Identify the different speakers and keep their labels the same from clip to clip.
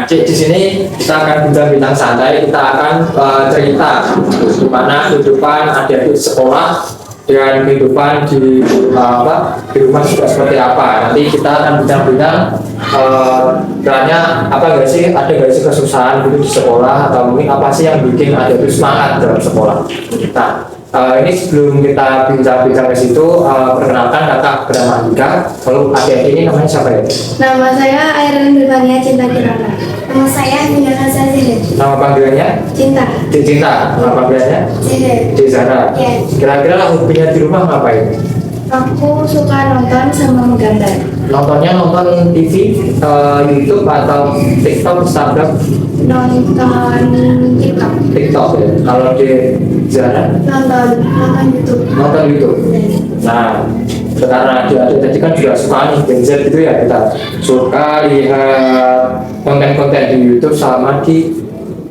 Speaker 1: Adik di sini kita akan bincang-bincang santai, kita akan cerita gimana kehidupan adik-adik sekolah dengan kehidupan di di rumah juga seperti apa. Nanti kita akan bincang-bincang kiranya apa gak sih, ada gak sih kesusahan gitu di sekolah, atau mungkin apa sih yang bikin adik itu semangat dalam sekolah. Nah, ini sebelum kita bincang-bincang ke situ, perkenalkan kakak bernama Andika. Lalu adik ini namanya siapa ya?
Speaker 2: Nama saya Airin Birmania Cinta Kirana. Nama saya Nina Hasan Zahid.
Speaker 1: Nama panggilannya?
Speaker 2: Cinta.
Speaker 1: Cinta. Nama panggilannya?
Speaker 2: Zahid.
Speaker 1: Zahra.
Speaker 2: Ya.
Speaker 1: Kira-kira hobinya di rumah ngapain?
Speaker 2: Aku suka nonton sama menggambar.
Speaker 1: Nontonnya nonton TV, YouTube atau TikTok, Instagram?
Speaker 2: Nonton TikTok.
Speaker 1: TikTok ya. Kalau di Zahra?
Speaker 2: Nonton YouTube.
Speaker 1: Nonton YouTube. Nah, karena adik-adik tadi kan juga suka nih Gen Z gitu ya, kita suka lihat konten-konten di YouTube sama di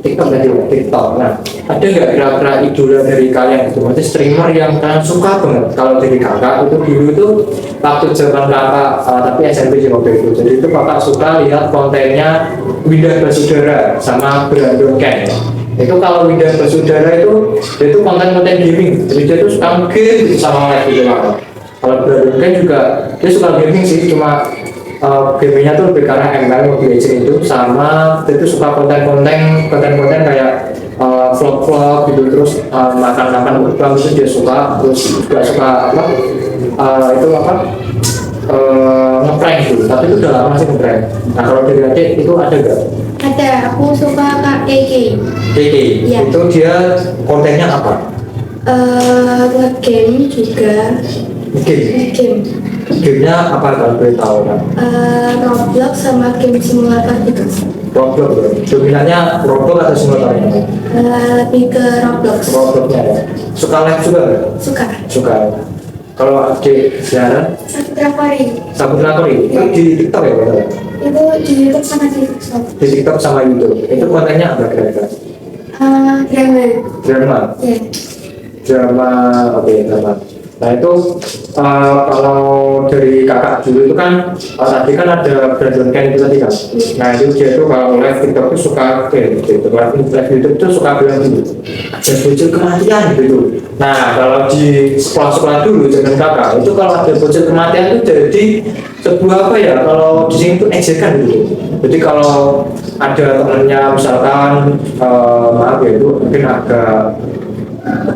Speaker 1: TikTok tadi, TikTok. Nah, ada nggak kira-kira idola dari kalian itu, maksudnya streamer yang kalian suka banget? Kalau dari kakak itu dulu itu waktu zaman kakak tapi SMP juga waktu itu, jadi itu kakak suka lihat kontennya Windah Basudara sama Brandon Ken. Itu kalau Windah Basudara itu dia itu konten-konten gaming, jadi dia itu suka game gitu sama live gitu kakak. Kalau Brandon Ken juga dia suka gaming sih, cuma gamenya tuh lebih karena ML Mobile Legends itu, sama dia tuh suka konten-konten kayak vlog-vlog gitu, terus makan-makan mukbang itu dia suka, terus juga suka ngeprank gitu, tapi itu udah lama sih ngeprank. Nah kalau dari adik itu ada gak?
Speaker 2: Ada. Aku suka Kak Keke.
Speaker 1: Kiki,
Speaker 2: Iya.
Speaker 1: itu dia kontennya apa?
Speaker 2: Nge-game juga.
Speaker 1: Mungkin
Speaker 2: Game.
Speaker 1: gamenya apa kalau boleh tahu kan?
Speaker 2: Roblox sama game simulator gitu.
Speaker 1: Roblox ya? Dominannya Roblox atau simulatornya?
Speaker 2: Lebih ke Roblox.
Speaker 1: Robloxnya ya? Suka live juga nggak?
Speaker 2: Suka.
Speaker 1: Suka. Kalau adik Zahra?
Speaker 2: Saputra Kori.
Speaker 1: Saputra Kori itu di TikTok ya betul?
Speaker 2: Itu di YouTube sama di TikTok.
Speaker 1: Di TikTok sama YouTube. Itu kontennya apa kira-kira?
Speaker 2: Drama.
Speaker 1: Drama.
Speaker 2: Ya.
Speaker 1: Drama, oke, drama. Nah itu kalau dari kakak dulu itu kan tadi kan ada Brandon Ken itu tadi kan. Nah itu dia tuh kalau live TikTok itu suka gitu, live YouTube itu suka bilang gitu, ada bocil kematian gitu. Nah kalau di sekolah-sekolah dulu zaman kakak itu kalau ada bocil kematian itu jadi sebuah apa ya, kalau di sini tuh ejekan gitu. Jadi kalau ada temennya misalkan maaf ya itu mungkin agak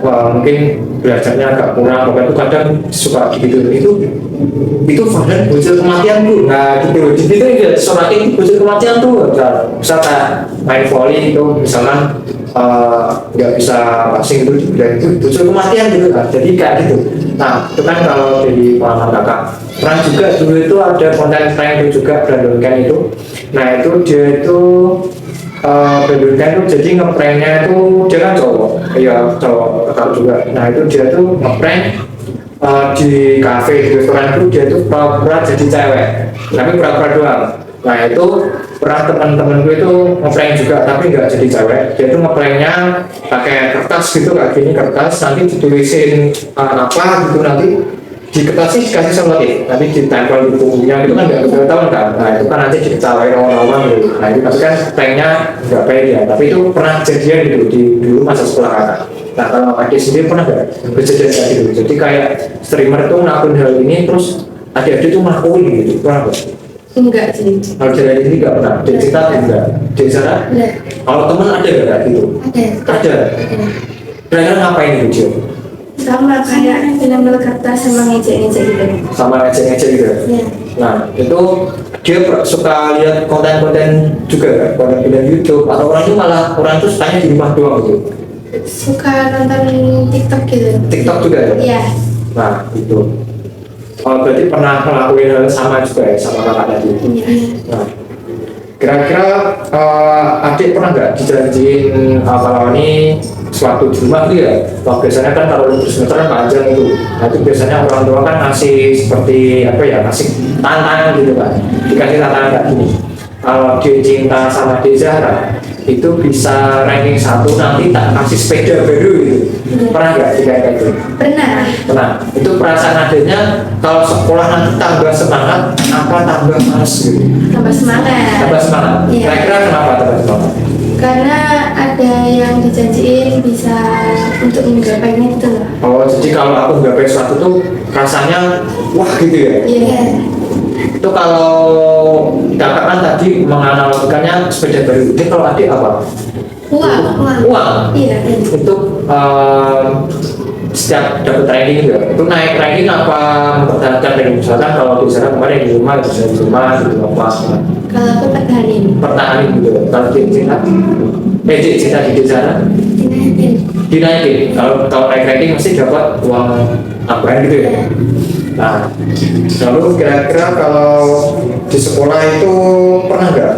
Speaker 1: mungkin belajarnya agak kurang, pokoknya itu kadang suka gitu, itu varian bocil kematian tuh. Nah gitu, di situ ya soalnya itu bocil kematian tuh, bisa kayak main volley itu misalkan nggak bisa passing itu dibilang itu bocil kematian gitu kan, jadi kayak gitu. Nah itu kan kalau dari pengalaman kakak pernah juga dulu itu ada konten prank itu juga Brandon Ken itu. Nah itu dia itu Brandon Ken tuh jadi ngepranknya itu dia kan cowok, iya cowok kakak juga. Nah itu dia tuh ngeprank di kafe, di restoran itu dia tuh pura-pura jadi cewek, tapi pura-pura doang. Nah itu pernah teman-teman gue itu ngeprank juga, tapi nggak jadi cewek. Dia tuh ngepranknya pakai kertas gitu, kayak gini kertas, nanti ditulisin apa gitu, nanti di kertas sih dikasih selotip, nanti ditempel di punggungnya itu kan nggak ketahuan kan. Nah itu kan nanti diketawain orang-orang gitu. Nah itu tapi kan pranknya nggak baik ya, tapi itu pernah kejadian gitu di dulu masa sekolah kakak. Nah kalau adik sendiri pernah nggak kejadian kayak gitu? Jadi kayak streamer itu ngelakuin hal ini terus adik-adik tuh ngakuin gitu, pernah nggak?
Speaker 2: Enggak sih.
Speaker 1: Kalau dari ini nggak pernah, dari cerita enggak, dari sana?
Speaker 2: Enggak.
Speaker 1: Kalau teman ada nggak kayak gitu?
Speaker 2: Ada.
Speaker 1: Ada. Kira-kira ngapain itu dia?
Speaker 2: Sama kayak ngambil kertas sama ngecek-ngecek gitu.
Speaker 1: Sama ngecek-ngecek gitu?
Speaker 2: Ya.
Speaker 1: Nah itu dia suka lihat konten-konten juga kan, konten-konten YouTube, atau orang itu malah orang itu sukanya di rumah doang gitu?
Speaker 2: Suka nonton TikTok gitu.
Speaker 1: TikTok juga ya?
Speaker 2: Iya.
Speaker 1: Nah itu berarti pernah ngelakuin hal sama juga ya sama kakak tadi?
Speaker 2: Iya.
Speaker 1: Nah kira-kira adik pernah nggak dijanjiin kalau ini suatu di rumah tuh ya? Kalau biasanya kan kalau libur semester kan panjang itu, nah itu biasanya orang tua kan ngasih seperti apa ya, ngasih tantangan gitu kan, dikasih tantangan kayak gini. Kalau dia cinta sama dia Zahra, itu bisa ranking 1 nanti tak kasih sepeda baru gitu. Pernah nggak kayak gitu?
Speaker 2: Pernah.
Speaker 1: Pernah. Itu perasaan adanya kalau sekolah nanti tambah semangat apa tambah males gitu?
Speaker 2: Tambah semangat.
Speaker 1: Tambah semangat.
Speaker 2: Iya.
Speaker 1: Kira-kira kenapa tambah semangat?
Speaker 2: Karena ada yang dijanjiin bisa untuk menggapainya itu loh.
Speaker 1: Oh, jadi kalau aku nggak sesuatu tuh rasanya wah gitu ya.
Speaker 2: Iya.
Speaker 1: Itu kalau kakak kan tadi menganalogikannya sepeda baru. Jadi kalau adik apa?
Speaker 2: Uang.
Speaker 1: Uang.
Speaker 2: Iya.
Speaker 1: Itu setiap dapat ranking juga. Itu naik ranking apa mempertahankan ranking? Misalkan kalau di sana kemarin di rumah bisa di rumah gitu apa?
Speaker 2: Kalau aku pertahanin.
Speaker 1: Pertahanin gitu. Kalau di Cina, Cina di sana
Speaker 2: Dinaikin.
Speaker 1: dinaikin. Kalau naik ranking mesti dapat uang tambahan gitu ya. Nah, lalu kira-kira kalau di sekolah itu pernah nggak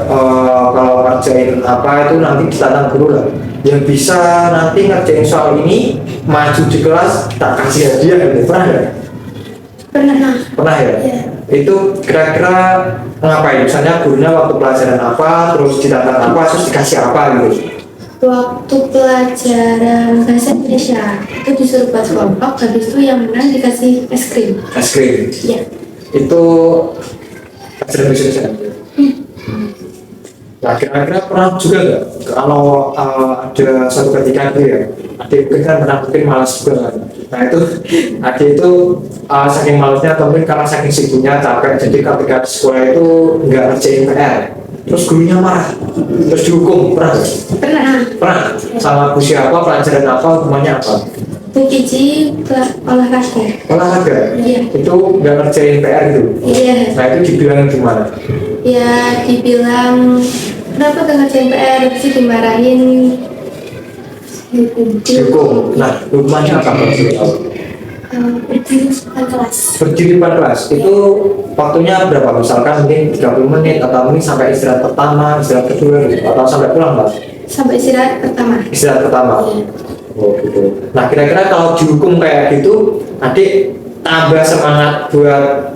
Speaker 1: kalau ngerjain apa itu nanti ditantang guru lah yang bisa nanti ngerjain soal ini maju di kelas tak kasih hadiah gitu, pernah nggak?
Speaker 2: Pernah.
Speaker 1: Pernah ya?
Speaker 2: Iya.
Speaker 1: Itu kira-kira ngapain? Misalnya gurunya waktu pelajaran apa, terus ditantang apa, terus dikasih apa gitu?
Speaker 2: Waktu pelajaran bahasa Indonesia itu disuruh buat kelompok, habis itu yang menang dikasih es krim.
Speaker 1: Es krim.
Speaker 2: Iya.
Speaker 1: Itu pelajaran bahasa Indonesia. Nah, kira-kira pernah juga nggak kalau ada suatu ketika gitu ya, adik mungkin kan pernah mungkin malas juga kan. Nah itu adik itu saking malasnya atau mungkin karena saking sibuknya capek, jadi ketika di sekolah itu nggak ngerjain PR, terus gurunya marah, terus dihukum, pernah nggak?
Speaker 2: Pernah.
Speaker 1: Pernah. Sama bu siapa, pelajaran apa, hukumannya apa?
Speaker 2: Bukiji olahraga.
Speaker 1: Olahraga.
Speaker 2: Iya.
Speaker 1: Itu nggak ngerjain PR gitu.
Speaker 2: Iya.
Speaker 1: Nah itu dibilang gimana?
Speaker 2: Ya dibilang kenapa gak ngerjain PR, sih dimarahin.
Speaker 1: Dihukum. Nah hukumannya apa?
Speaker 2: Berdiri depan kelas.
Speaker 1: Berdiri depan kelas itu waktunya berapa? Misalkan mungkin 30 menit atau mungkin sampai istirahat pertama, istirahat kedua gitu, atau sampai pulang Mas?
Speaker 2: Sampai istirahat pertama.
Speaker 1: Istirahat pertama.
Speaker 2: Iya.
Speaker 1: Oh gitu. Nah kira-kira kalau dihukum kayak gitu, adik tambah semangat buat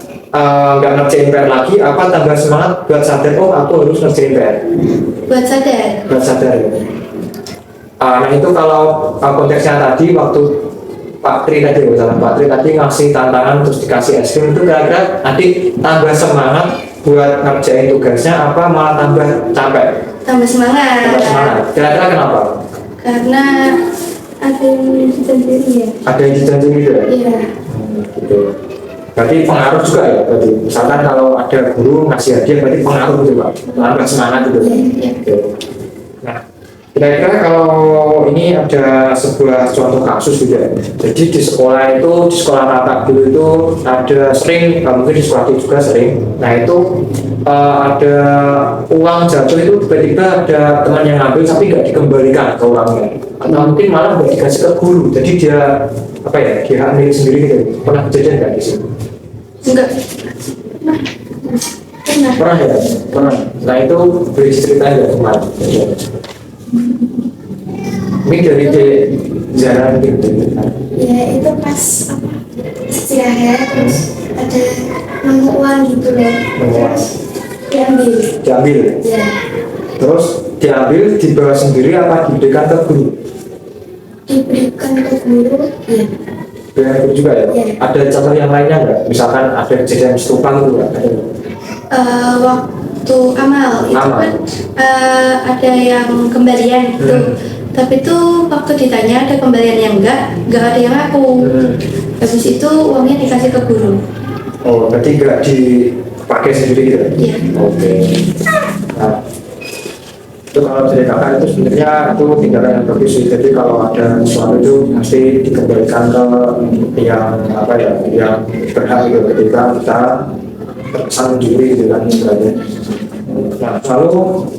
Speaker 1: nggak ngerjain PR lagi, apa tambah semangat buat sadar oh aku harus ngerjain PR?
Speaker 2: Buat sadar.
Speaker 1: Buat sadar ya. Nah itu kalau konteksnya tadi waktu Pak Tri tadi, misalnya Pak Tri tadi ngasih tantangan terus dikasih es krim itu kira-kira adik tambah semangat buat ngerjain tugasnya apa malah tambah capek?
Speaker 2: Tambah semangat.
Speaker 1: Tambah semangat. Kira-kira kenapa?
Speaker 2: Karena ada yang dijanjiin ya.
Speaker 1: Ada yang dijanjiin gitu ya?
Speaker 2: Iya.
Speaker 1: Gitu. Berarti pengaruh juga ya? Berarti misalkan kalau ada guru ngasih hadiah berarti pengaruh gitu Pak? Tambah semangat gitu.
Speaker 2: Iya.
Speaker 1: Oke. Nah, kira-kira kalau ini ada sebuah contoh kasus gitu ya. Jadi di sekolah itu, di sekolah kakak dulu itu ada sering, mungkin di sekolah itu juga sering. Nah itu ada uang jatuh itu tiba-tiba ada teman yang ngambil tapi nggak dikembalikan ke orangnya. Atau mungkin malah nggak dikasih ke guru. Jadi dia apa ya? Dia hak milik sendiri gitu. Pernah kejadian nggak di sini?
Speaker 2: Enggak. Pernah.
Speaker 1: Pernah ya? Pernah. Nah itu boleh diceritain nggak kemarin? Mungkin dari jalan gitu.
Speaker 2: Ya itu pas apa? Istirahat terus ada nemu uang gitu loh. Terus diambil.
Speaker 1: Diambil.
Speaker 2: Ya.
Speaker 1: Terus diambil dibawa sendiri apa diberikan ke guru?
Speaker 2: Diberikan ke guru. Ya.
Speaker 1: Dengan guru juga ya?
Speaker 2: Iya.
Speaker 1: Ada contoh yang lainnya nggak? Misalkan ada kejadian serupa gitu nggak? Ada nggak?
Speaker 2: Waktu amal itu
Speaker 1: Amal.
Speaker 2: kan ada yang kembalian gitu. Tapi tuh waktu ditanya ada kembalian yang enggak ada yang aku. Habis itu uangnya dikasih ke guru.
Speaker 1: Oh, berarti nggak dipakai sendiri gitu?
Speaker 2: Iya.
Speaker 1: Oke. Nah, itu kalau dari kakak itu sebenarnya itu tindakan yang bagus sih. Jadi kalau ada sesuatu itu mesti dikembalikan ke yang apa ya, yang berhak gitu ketika kita terkesan mencuri gitu kan istilahnya. Nah, lalu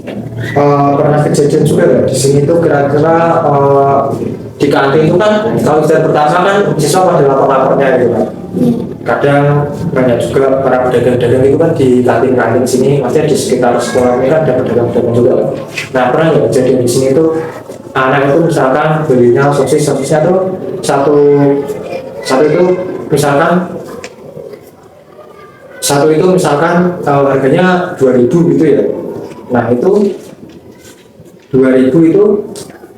Speaker 1: pernah kejadian juga ya di sini tuh kira-kira di kantin itu kan kalau istirahat pertama kan siswa pada lapor-lapornya gitu kan. Kadang banyak juga para pedagang-pedagang itu kan di kantin-kantin sini, maksudnya di sekitar sekolah ini kan ada pedagang-pedagang juga. Nah pernah nggak kejadian di sini tuh anak itu misalkan belinya sosisnya tuh satu itu misalkan harganya 2.000 gitu ya. Nah itu 2000 itu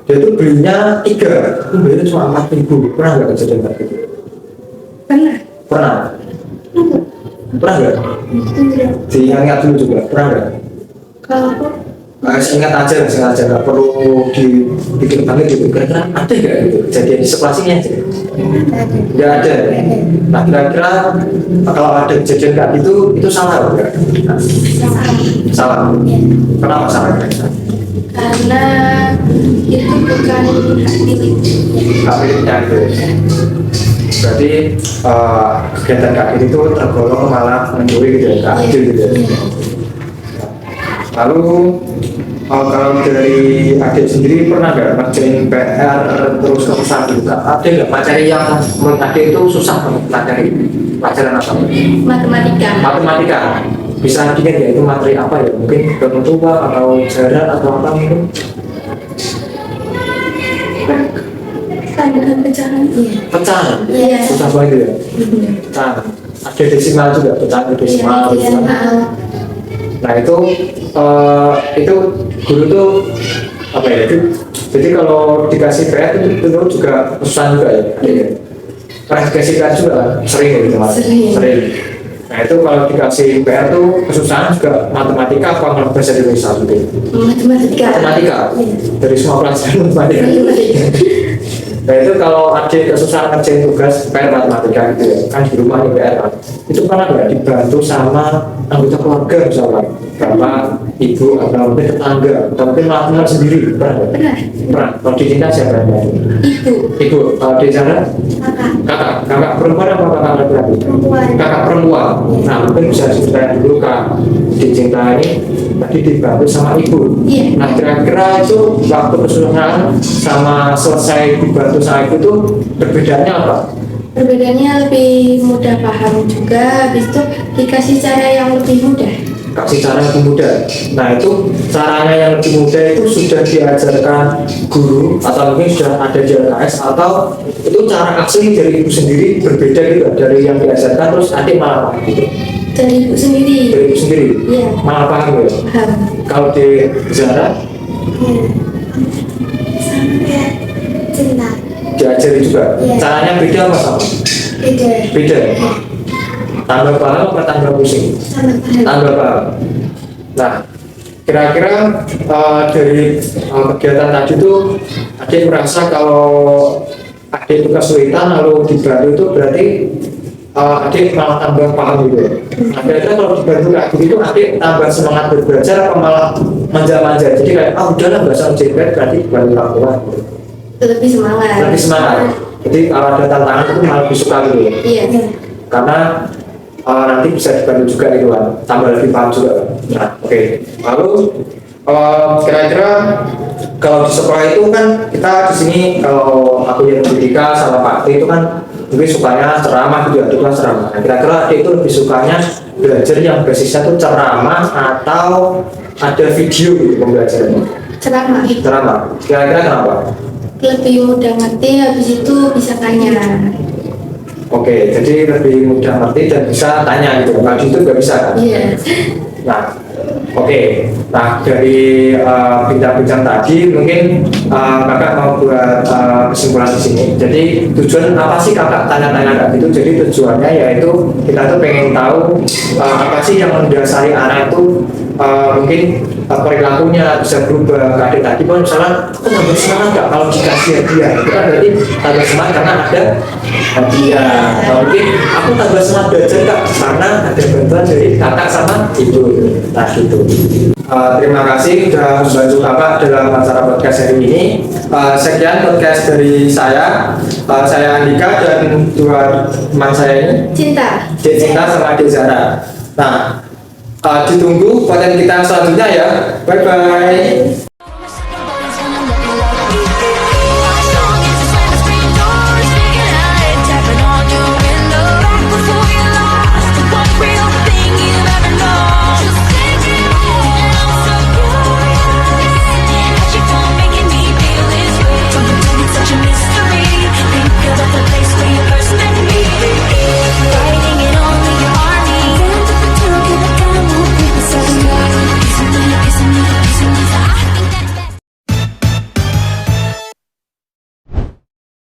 Speaker 1: dia tuh belinya 3, itu belinya cuma 4000. Pernah nggak kejadian kayak gitu?
Speaker 2: Pernah.
Speaker 1: Pernah. Pernah nggak?
Speaker 2: Enggak.
Speaker 1: Diingat dulu juga, pernah nggak?
Speaker 2: Kalau aku
Speaker 1: Ingat aja, nggak perlu dibikin banget gitu. Kira-kira ada nggak gitu kejadian di sekolah sini aja? Nggak ada. Nah kira-kira kalau ada kejadian kayak gitu, itu salah nggak? Salah. Kenapa salah kira-kira?
Speaker 2: karena itu bukan hak milik.
Speaker 1: Hak miliknya itu. Berarti kegiatan kak itu tergolong malah mencuri gitu ya, kak adil gitu ya. Lalu kalau dari adik sendiri pernah nggak ngerjain PR terus kesusahan juga? Ada nggak materi yang menurut adik itu susah banget materi? Pelajaran apa? Matematika. Bisa diingat ya itu materi apa ya? Mungkin ketentuan atau jarak atau apa mungkin?
Speaker 2: Tambahan pecahan.
Speaker 1: Pecahan.
Speaker 2: Iya.
Speaker 1: Susah banget ya. Pecahan. Ada desimal juga, pecahan desimal.
Speaker 2: Iya.
Speaker 1: Nah itu guru tuh apa ya? Jadi kalau dikasih PR itu juga kesusahan juga ya. Pernah dikasih PR juga kan? Sering ya gitu mas. Sering. Nah itu kalau dikasih PR tuh kesusahan juga matematika apa kalau bahasa Indonesia gitu? Matematika. Dari semua pelajaran matematika. Nah itu kalau adik kesusahan ngerjain tugas PR matematika gitu ya, kan di rumah nih PR kan, itu pernah nggak dibantu sama anggota keluarga misalnya, bapak, ibu, atau mungkin tetangga, atau mungkin malah sendiri, pernah nggak? Pernah. Kalau di Cinta siapa yang bantu? Ibu. Kalau di sana? Kakak perempuan apa kakak laki-laki? Kakak perempuan. Nah mungkin bisa diceritain dulu kak di Cinta ini tadi dibantu sama ibu. Nah kira-kira itu waktu kesusahan sama selesai dibantu sama ibu itu perbedaannya apa?
Speaker 2: Perbedaannya lebih mudah paham juga, habis itu dikasih cara yang lebih mudah.
Speaker 1: Kasih cara yang mudah. Nah itu caranya yang lebih mudah itu sudah diajarkan guru atau mungkin sudah ada di LKS atau itu cara asli dari ibu sendiri berbeda gitu dari yang diajarkan terus adik malah paham gitu.
Speaker 2: Dari ibu sendiri.
Speaker 1: Dari ibu sendiri.
Speaker 2: Iya.
Speaker 1: Malah paham ya.
Speaker 2: Paham.
Speaker 1: Kalau di Zara
Speaker 2: Sama kayak Cinta.
Speaker 1: diajari juga.
Speaker 2: Iya.
Speaker 1: Caranya beda apa sama? Beda. Tambah paham apa tambah pusing? Tambah paham. Nah, kira-kira dari kegiatan tadi itu adik merasa kalau adik itu kesulitan lalu dibantu itu berarti adik malah tambah paham gitu. Nah, kira-kira kalau dibantu kayak gitu adik tambah semangat belajar apa malah manja-manja? Jadi kayak udahlah nggak usah JPR berarti dibantu orang tua.
Speaker 2: Lebih semangat.
Speaker 1: Jadi kalau ada tantangan itu malah lebih suka gitu.
Speaker 2: Iya.
Speaker 1: Karena nanti bisa dibantu juga gitu kan, tambah lebih paham juga kan. Nah, oke. Lalu kira-kira kalau di sekolah itu kan kita di sini kalau aku yang pendidikan sama Pak T itu kan mungkin sukanya ceramah gitu ya, itu kan ceramah. Nah, kira-kira itu lebih sukanya belajar yang basisnya tuh ceramah atau ada video gitu pembelajarannya? Ceramah. Kira-kira kenapa?
Speaker 2: Lebih mudah ngerti, habis itu bisa tanya.
Speaker 1: Oke, jadi lebih mudah ngerti dan bisa tanya gitu. Kalau itu nggak bisa kan?
Speaker 2: Iya.
Speaker 1: Nah, oke. Nah, dari bincang-bincang tadi mungkin kakak mau buat kesimpulan di sini. Jadi tujuan apa sih kakak tanya-tanya kayak gitu? Jadi tujuannya yaitu kita tuh pengen tahu apa sih yang mendasari anak itu mungkin perilakunya bisa berubah. Kayak tadi pun misalnya aku tambah semangat nggak kalau dikasih hadiah, itu kan berarti tambah semangat karena ada hadiah. Atau mungkin aku tambah semangat belajar kak karena ada bantuan dari kakak sama ibu. Nah gitu. Terima kasih sudah membantu kakak dalam acara podcast hari ini. Sekian podcast dari saya. Saya Andika dan dua teman saya ini. Cinta sama Adik Zara. Nah, ditunggu konten kita selanjutnya ya. Bye bye.